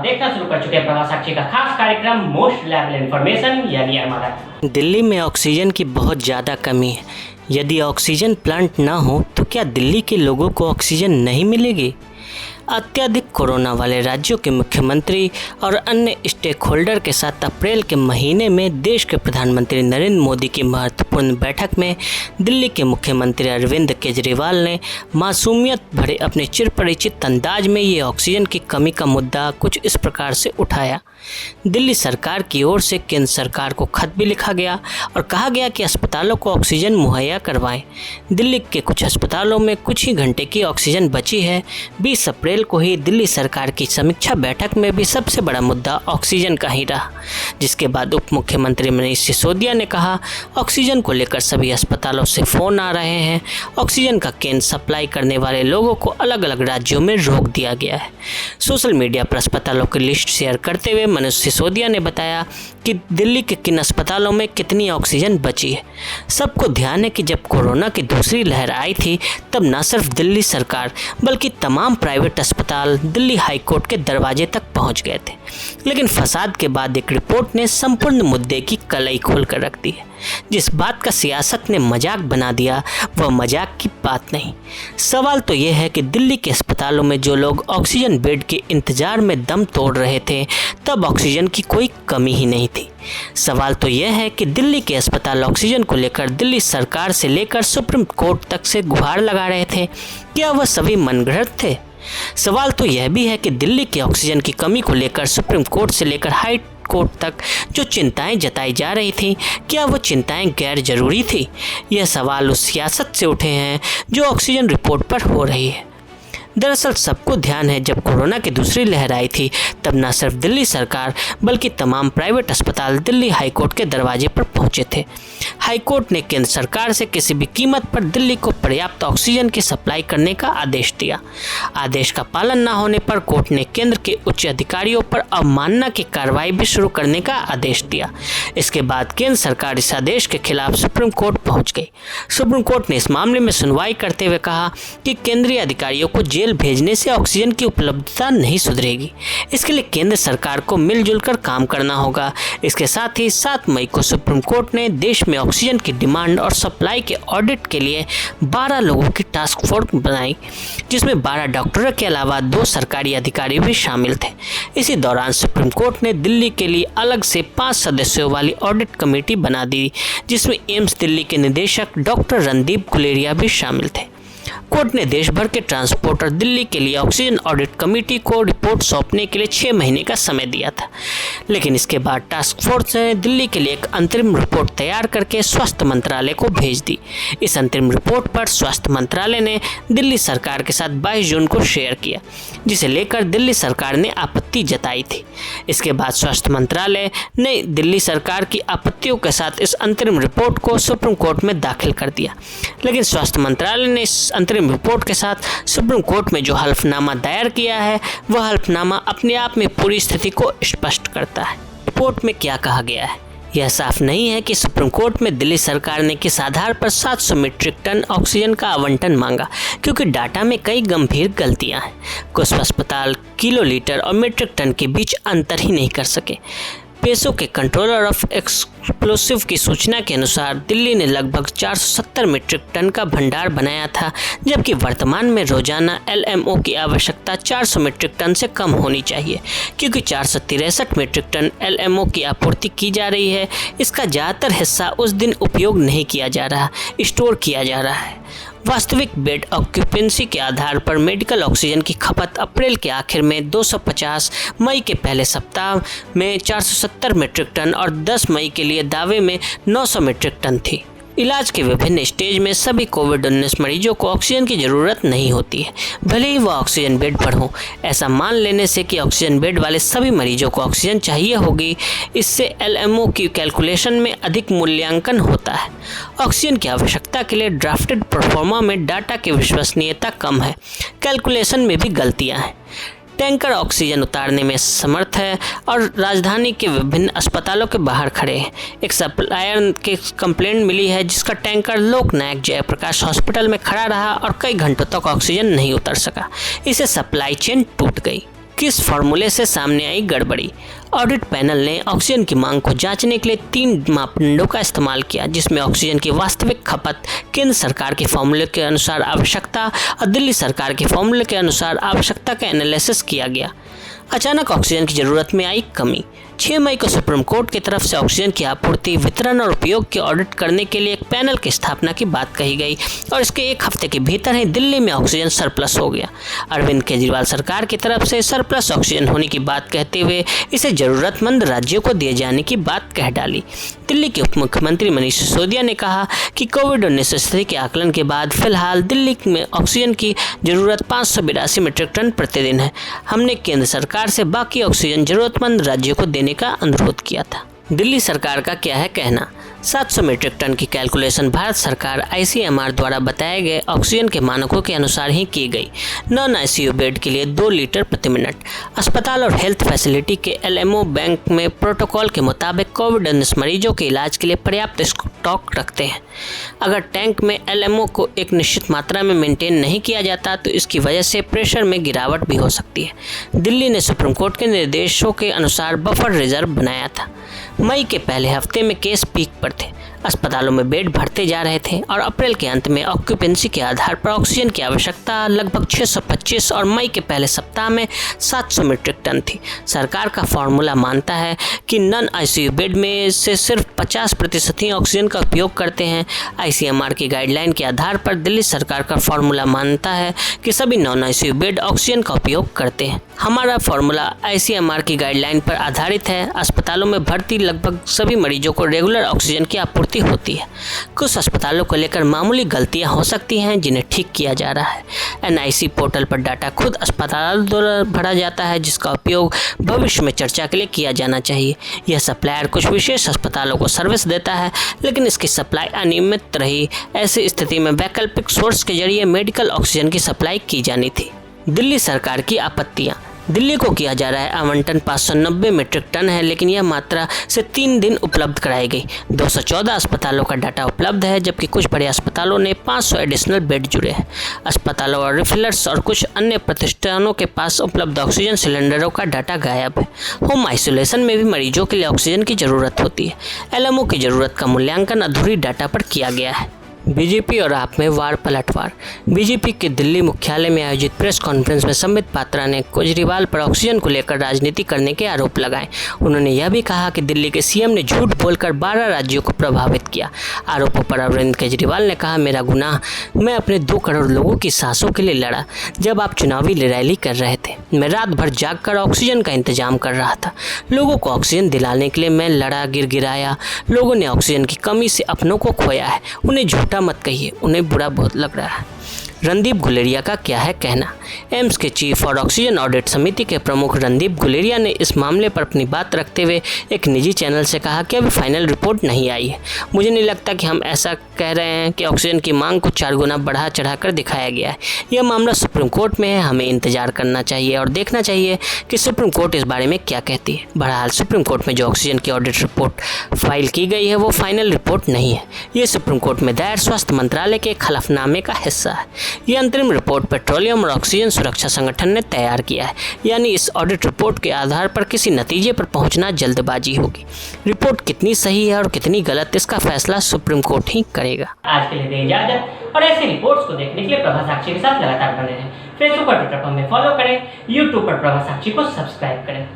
देखना शुरू कर चुके हैं प्रवास साक्षी का खास कार्यक्रम मोस्ट रिलायबल इन्फॉर्मेशन यानी एमआरआई। दिल्ली में ऑक्सीजन की बहुत ज़्यादा कमी है। यदि ऑक्सीजन प्लांट ना हो तो क्या दिल्ली के लोगों को ऑक्सीजन नहीं मिलेगी? अत्यधिक कोरोना वाले राज्यों के मुख्यमंत्री और अन्य स्टेक होल्डर के साथ अप्रैल के महीने में देश के प्रधानमंत्री नरेंद्र मोदी की महत्वपूर्ण बैठक में दिल्ली के मुख्यमंत्री अरविंद केजरीवाल ने मासूमियत भरे अपने चिरपरिचित अंदाज में ये ऑक्सीजन की कमी का मुद्दा कुछ इस प्रकार से उठाया। दिल्ली सरकार की ओर से केंद्र सरकार को खत भी लिखा गया और कहा गया कि अस्पतालों को ऑक्सीजन मुहैया करवाएं। दिल्ली के कुछ अस्पतालों में कुछ ही घंटे की ऑक्सीजन बची है। 20 अप्रैल को ही दिल्ली सरकार की समीक्षा बैठक में भी सबसे बड़ा मुद्दा ऑक्सीजन का ही रहा, जिसके बाद उप मुख्यमंत्री मनीष सिसोदिया ने कहा ऑक्सीजन को लेकर सभी अस्पतालों से फ़ोन आ रहे हैं। ऑक्सीजन का केंद्र सप्लाई करने वाले लोगों को अलग अलग राज्यों में रोक दिया गया है। सोशल मीडिया पर अस्पतालों की लिस्ट शेयर करते हुए मनीष सिसोदिया ने बताया कि दिल्ली के किन अस्पतालों में कितनी ऑक्सीजन बची है। सबको ध्यान है कि जब कोरोना की दूसरी लहर आई थी तब न सिर्फ दिल्ली सरकार बल्कि तमाम प्राइवेट अस्पताल दिल्ली हाई कोर्ट के दरवाजे तक पहुंच गए थे। लेकिन फसाद के बाद एक रिपोर्ट ने संपूर्ण मुद्दे की कलई खोल कर रख दी है। जिस बात का सियासत ने मजाक बना दिया वह मजाक की बात नहीं। सवाल तो यह है कि दिल्ली के अस्पतालों में जो लोग ऑक्सीजन बेड के इंतजार में दम तोड़ रहे थे तब ऑक्सीजन की कोई कमी ही नहीं थी। सवाल तो यह है कि दिल्ली के अस्पताल ऑक्सीजन को लेकर दिल्ली सरकार से लेकर सुप्रीम कोर्ट तक से गुहार लगा रहे थे। क्या वह सभी मनगढ़ंत थे? सवाल तो यह भी है कि दिल्ली के ऑक्सीजन की कमी को लेकर सुप्रीम कोर्ट से लेकर हाई कोर्ट तक जो चिंताएं जताई जा रही थी, क्या वो चिंताएं गैर जरूरी थी? यह सवाल उस सियासत से उठे हैं जो ऑक्सीजन रिपोर्ट पर हो रही है। दरअसल सबको ध्यान है जब कोरोना की दूसरी लहर आई थी तब न सिर्फ दिल्ली सरकार बल्कि तमाम प्राइवेट अस्पताल दिल्ली हाईकोर्ट के दरवाजे पर पहुंचे थे। हाईकोर्ट ने केंद्र सरकार से किसी भी कीमत पर दिल्ली को पर्याप्त ऑक्सीजन की सप्लाई करने का आदेश दिया। आदेश का पालन न होने पर कोर्ट ने केंद्र के उच्च अधिकारियों पर अवमानना की कार्रवाई भी शुरू करने का आदेश दिया। इसके बाद केंद्र सरकार इस आदेश के खिलाफ सुप्रीम कोर्ट पहुंच गई। सुप्रीम कोर्ट ने इस मामले में सुनवाई करते हुए कहा कि केंद्रीय अधिकारियों को जेल भेजने से ऑक्सीजन की उपलब्धता नहीं सुधरेगी। इसके लिए केंद्र सरकार को मिलजुल कर काम करना होगा। इसके साथ ही 7 मई को सुप्रीम कोर्ट ने देश में ऑक्सीजन की डिमांड और सप्लाई के ऑडिट के लिए 12 लोगों की टास्क फोर्स बनाई, जिसमें 12 डॉक्टरों के अलावा 2 सरकारी अधिकारी भी शामिल थे। इसी दौरान सुप्रीम कोर्ट ने दिल्ली के लिए अलग से 5 सदस्यों वाली ऑडिट कमेटी बना दी, जिसमें एम्स दिल्ली के निदेशक डॉक्टर रणदीप गुलेरिया भी शामिल थे। कोर्ट ने देश भर के ट्रांसपोर्टर दिल्ली के लिए ऑक्सीजन ऑडिट कमेटी को रिपोर्ट सौंपने के लिए 6 महीने का समय दिया था। लेकिन इसके बाद टास्क फोर्स ने दिल्ली के लिए एक अंतरिम रिपोर्ट तैयार करके स्वास्थ्य मंत्रालय को भेज दी। इस अंतरिम रिपोर्ट पर स्वास्थ्य मंत्रालय ने दिल्ली सरकार के साथ 22 जून को शेयर किया, जिसे लेकर दिल्ली सरकार ने आपत्ति जताई थी। इसके बाद स्वास्थ्य मंत्रालय ने दिल्ली सरकार की आपत्तियों के साथ इस अंतरिम रिपोर्ट को सुप्रीम कोर्ट में दाखिल कर दिया। लेकिन स्वास्थ्य मंत्रालय ने इस अंतरिम रिपोर्ट के साथ सुप्रीम कोर्ट में जो हल्फनामा दायर किया है वह हल्फनामा अपने आप में पूरी स्थिति को स्पष्ट करता है। रिपोर्ट में क्या कहा गया है यह साफ नहीं है कि सुप्रीम कोर्ट में दिल्ली सरकार ने किस आधार पर 700 मीट्रिक टन ऑक्सीजन का आवंटन मांगा, क्योंकि डाटा में कई गंभीर गलतियां हैं। कुछ अस्पताल किलोलीटर और मीट्रिक टन के बीच अंतर ही नहीं कर सके। पेशों के कंट्रोलर ऑफ एक्सप्लोसिव की सूचना के अनुसार दिल्ली ने लगभग 470 मीट्रिक टन का भंडार बनाया था, जबकि वर्तमान में रोजाना एलएमओ की आवश्यकता 400 मीट्रिक टन से कम होनी चाहिए, क्योंकि 463 मीट्रिक टन एलएमओ की आपूर्ति की जा रही है। इसका ज़्यादातर हिस्सा उस दिन उपयोग नहीं किया जा रहा, स्टोर किया जा रहा है। वास्तविक बेड ऑक्यूपेंसी के आधार पर मेडिकल ऑक्सीजन की खपत अप्रैल के आखिर में 250, मई के पहले सप्ताह में 470 मीट्रिक टन और 10 मई के लिए दावे में 900 मीट्रिक टन थी। इलाज के विभिन्न स्टेज में सभी कोविड-19 मरीजों को ऑक्सीजन की ज़रूरत नहीं होती है, भले ही वह ऑक्सीजन बेड पर हो। ऐसा मान लेने से कि ऑक्सीजन बेड वाले सभी मरीजों को ऑक्सीजन चाहिए होगी, इससे एलएमओ की कैलकुलेशन में अधिक मूल्यांकन होता है। ऑक्सीजन की आवश्यकता के लिए ड्राफ्टेड प्रोफार्मा में डाटा की विश्वसनीयता कम है, कैलकुलेशन में भी गलतियाँ हैं। टैंकर ऑक्सीजन उतारने में समर्थ है और राजधानी के विभिन्न अस्पतालों के बाहर खड़े हैं। एक सप्लायर के कंप्लेंट मिली है जिसका टैंकर लोकनायक जयप्रकाश हॉस्पिटल में खड़ा रहा और कई घंटों तक ऑक्सीजन नहीं उतर सका। इससे सप्लाई चेन टूट गई। किस फार्मूले से सामने आई गड़बड़ी। ऑडिट पैनल ने ऑक्सीजन की मांग को जांचने के लिए 3 मापदंडों का इस्तेमाल किया, जिसमें ऑक्सीजन की वास्तविक खपत, केंद्र सरकार के फार्मूले के अनुसार आवश्यकता और दिल्ली सरकार के फार्मूले के अनुसार आवश्यकता का एनालिसिस किया गया। अचानक ऑक्सीजन की जरूरत में आई कमी। 6 मई को सुप्रीम कोर्ट की तरफ से ऑक्सीजन की आपूर्ति, वितरण और उपयोग की ऑडिट करने के लिए एक पैनल की स्थापना की बात कही गई और इसके 1 हफ्ते के भीतर ही दिल्ली में ऑक्सीजन सरप्लस हो गया। अरविंद केजरीवाल सरकार की तरफ से सरप्लस ऑक्सीजन होने की बात कहते हुए इसे जरूरतमंद राज्यों को दिए जाने की बात कह डाली। दिल्ली के उप मुख्यमंत्री मनीष सिसोदिया ने कहा कि कोविड-19 स्थिति के आकलन के बाद फिलहाल दिल्ली में ऑक्सीजन की जरूरत 582 मीट्रिक टन प्रतिदिन है। हमने केंद्र सरकार से बाकी ऑक्सीजन जरूरतमंद राज्यों को देने का अनुरोध किया था। दिल्ली सरकार का क्या है कहना। 700 मीट्रिक टन की कैलकुलेशन भारत सरकार ICMR द्वारा बताए गए ऑक्सीजन के मानकों के अनुसार ही की गई। नॉन ICU बेड के लिए 2 लीटर प्रति मिनट। अस्पताल और हेल्थ फैसिलिटी के LMO बैंक में प्रोटोकॉल के मुताबिक कोविड-19 मरीजों के इलाज के लिए पर्याप्त स्टॉक रखते हैं। अगर टैंक में LMO को एक निश्चित मात्रा में मेंटेन नहीं किया जाता तो इसकी वजह से प्रेशर में गिरावट भी हो सकती है। दिल्ली ने सुप्रीम कोर्ट के निर्देशों के अनुसार बफर रिजर्व बनाया था। मई के पहले हफ्ते में केस पीक पर थे, अस्पतालों में बेड भरते जा रहे थे और अप्रैल के अंत में ऑक्यूपेंसी के आधार पर ऑक्सीजन की आवश्यकता लगभग 625 और मई के पहले सप्ताह में 700 मीट्रिक टन थी। सरकार का फार्मूला मानता है कि नॉन ICU बेड में से सिर्फ 50% ही ऑक्सीजन का उपयोग करते हैं। ICMR की गाइडलाइन के आधार पर दिल्ली सरकार का फार्मूला मानता है कि सभी नॉन ICU बेड ऑक्सीजन का उपयोग करते हैं। हमारा फार्मूला ICMR की गाइडलाइन पर आधारित है। अस्पतालों में भर्ती लगभग सभी मरीजों को रेगुलर ऑक्सीजन की आपूर्ति होती है। कुछ अस्पतालों को लेकर मामूली गलतियां हो सकती हैं जिन्हें ठीक किया जा रहा है। NIC पोर्टल पर डाटा खुद अस्पताल द्वारा भरा जाता है, जिसका उपयोग भविष्य में चर्चा के लिए किया जाना चाहिए। यह सप्लायर कुछ विशेष अस्पतालों को सर्विस देता है, लेकिन इसकी सप्लाई अनियमित रही। ऐसी स्थिति में वैकल्पिक सोर्स के जरिए मेडिकल ऑक्सीजन की सप्लाई की जानी थी। दिल्ली सरकार की आपत्तियां। दिल्ली को किया जा रहा है आवंटन 590 मीट्रिक टन है, लेकिन यह मात्रा से 3 दिन उपलब्ध कराई गई। 214 अस्पतालों का डाटा उपलब्ध है, जबकि कुछ बड़े अस्पतालों ने 500 एडिशनल बेड जुड़े हैं। अस्पतालों और रिफिलर्स और कुछ अन्य प्रतिष्ठानों के पास उपलब्ध ऑक्सीजन सिलेंडरों का डाटा गायब है। होम आइसोलेशन में भी मरीजों के लिए ऑक्सीजन की जरूरत होती है। LMO की जरूरत का मूल्यांकन अधूरी डाटा पर किया गया है। बीजेपी और आप में वार पलटवार। बीजेपी के दिल्ली मुख्यालय में आयोजित प्रेस कॉन्फ्रेंस में संबित पात्रा ने केजरीवाल पर ऑक्सीजन को लेकर राजनीति करने के आरोप लगाए। उन्होंने यह भी कहा कि दिल्ली के CM ने झूठ बोलकर 12 राज्यों को प्रभावित किया। आरोपों पर अरविंद केजरीवाल ने कहा, मेरा गुनाह, मैं अपने 2 करोड़ लोगों की सांसों के लिए लड़ा। जब आप चुनावी रैली कर रहे थे, मैं रात भर जाग कर ऑक्सीजन का इंतजाम कर रहा था। लोगों को ऑक्सीजन दिलाने के लिए मैं लड़ा, गिड़गिड़ाया। लोगों ने ऑक्सीजन की कमी से अपनों को खोया है। उन्हें झूठा मत कहिए, उन्हें बुरा बहुत लग रहा है। रणदीप गुलेरिया का क्या है कहना। एम्स के चीफ और ऑक्सीजन ऑडिट समिति के प्रमुख रणदीप गुलेरिया ने इस मामले पर अपनी बात रखते हुए एक निजी चैनल से कहा कि अभी फाइनल रिपोर्ट नहीं आई है। मुझे नहीं लगता कि हम ऐसा कह रहे हैं कि ऑक्सीजन की मांग को 4 गुना बढ़ा चढ़ाकर दिखाया गया है। यह मामला सुप्रीम कोर्ट में है, हमें इंतजार करना चाहिए और देखना चाहिए कि सुप्रीम कोर्ट इस बारे में क्या कहती है। बहरहाल सुप्रीम कोर्ट में जो ऑक्सीजन की ऑडिट रिपोर्ट फाइल की गई है वो फाइनल रिपोर्ट नहीं है। ये सुप्रीम कोर्ट में दायर स्वास्थ्य मंत्रालय के खलफनामे का हिस्सा है। यह अंतरिम रिपोर्ट पेट्रोलियम और ऑक्सीजन सुरक्षा संगठन ने तैयार किया है, यानी इस ऑडिट रिपोर्ट के आधार पर किसी नतीजे पर पहुंचना जल्दबाजी होगी। रिपोर्ट कितनी सही है और कितनी गलत, इसका फैसला सुप्रीम कोर्ट ही करेगा। आज के लिए दें इजाजत और ऐसी रिपोर्ट्स को देखने के लिए प्रभा साक्षी के साथ लगातार बने रहें। फेसबुक और ट्विटर पर हमें फॉलो करें, यूट्यूब पर प्रभा साक्षी को सब्सक्राइब करें।